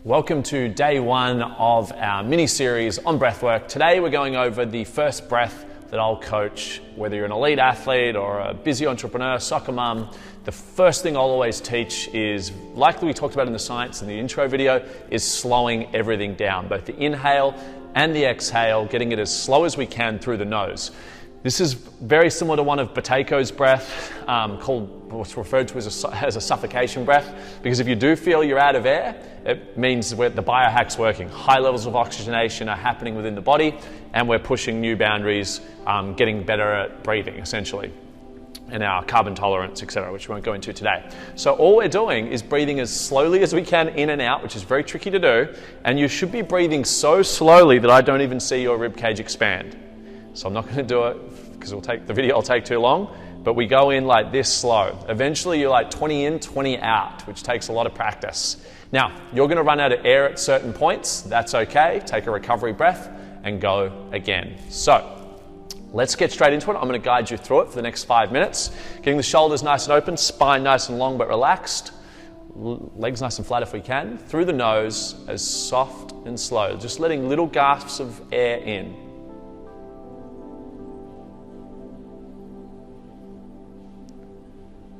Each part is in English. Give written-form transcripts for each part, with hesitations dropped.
Welcome to day one of our mini-series on breathwork. Today we're going over the first breath that I'll coach, whether you're an elite athlete or a busy entrepreneur, soccer mum. The first thing I'll always teach is, like we talked about in the science in the intro video, is slowing everything down, both the inhale and the exhale, getting it as slow as we can through the nose. This is very similar to one of Buteyko's breath, called what's referred to as a suffocation breath, because if you do feel you're out of air, it means the biohack's working. High levels of oxygenation are happening within the body, and we're pushing new boundaries, getting better at breathing, essentially, and our carbon tolerance, etc., which we won't go into today. So all we're doing is breathing as slowly as we can in and out, which is very tricky to do, and you should be breathing so slowly that I don't even see your ribcage expand. So I'm not going to do it because the video will take too long, but we go in like this slow. Eventually you're like 20 in, 20 out, which takes a lot of practice. Now, you're going to run out of air at certain points. That's okay. Take a recovery breath and go again. So let's get straight into it. I'm going to guide you through it for the next 5 minutes. Getting the shoulders nice and open, spine nice and long but relaxed, legs nice and flat if we can, through the nose as soft and slow, just letting little gasps of air in.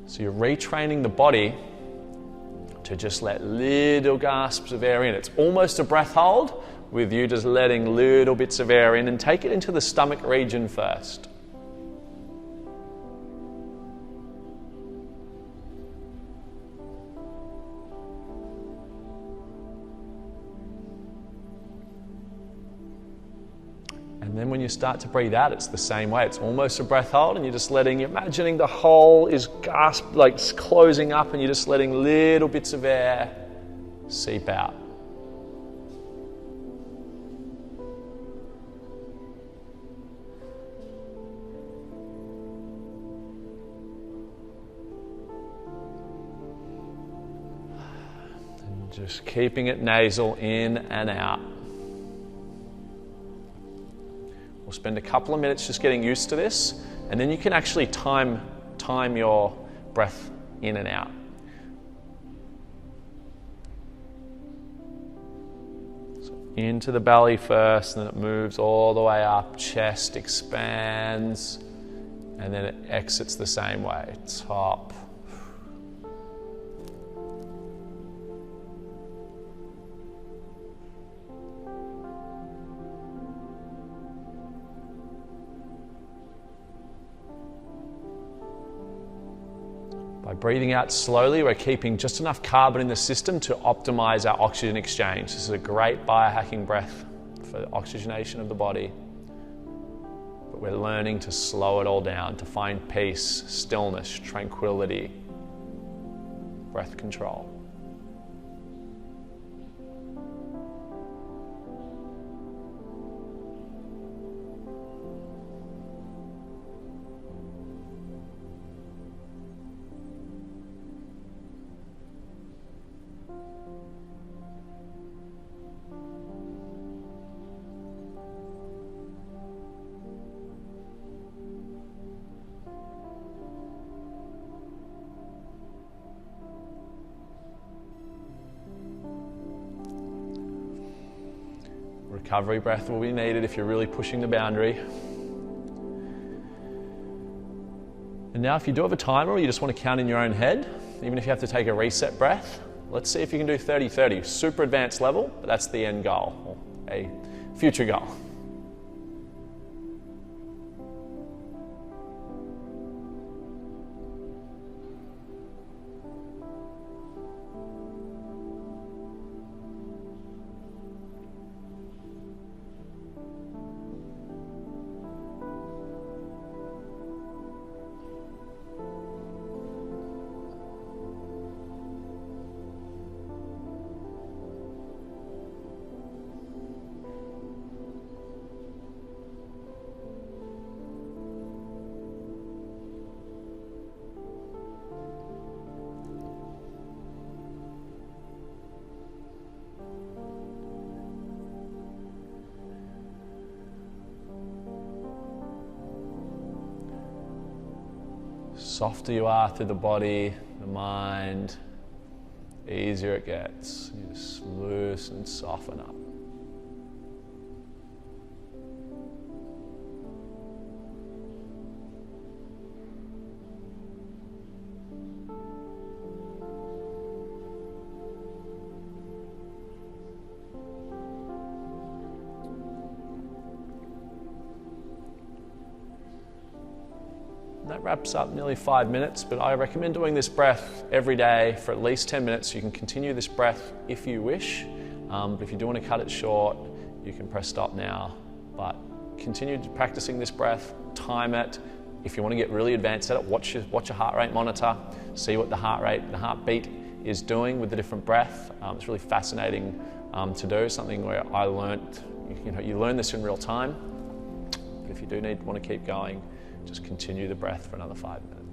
So you're retraining the body to just let little gasps of air in. It's almost a breath hold with you just letting little bits of air in, and take it into the stomach region first. And then when you start to breathe out, it's the same way. It's almost a breath hold, and you're just imagining the hole is closing up, and you're just letting little bits of air seep out. And just keeping it nasal in and out. We'll spend a couple of minutes just getting used to this, and then you can actually time your breath in and out. So into the belly first, and then it moves all the way up, chest expands, and then it exits the same way, top. By breathing out slowly, we're keeping just enough carbon in the system to optimize our oxygen exchange. This is a great biohacking breath for the oxygenation of the body. But we're learning to slow it all down, to find peace, stillness, tranquility, breath control. Recovery breath will be needed if you're really pushing the boundary. And now if you do have a timer, or you just want to count in your own head, even if you have to take a reset breath, let's see if you can do 30-30. Super advanced level, but that's the end goal, or a future goal. Softer you are through the body, the mind, easier it gets. You just loosen loose and soften up. That wraps up nearly 5 minutes, but I recommend doing this breath every day for at least 10 minutes. You can continue this breath if you wish, but if you do want to cut it short, you can press stop now. But continue practicing this breath, time it. If you want to get really advanced at it, watch your heart rate monitor, see what the heart rate and the heartbeat is doing with the different breath. It's really fascinating to do, something where I learned, you learn this in real time. But if you do want to keep going, just continue the breath for another 5 minutes.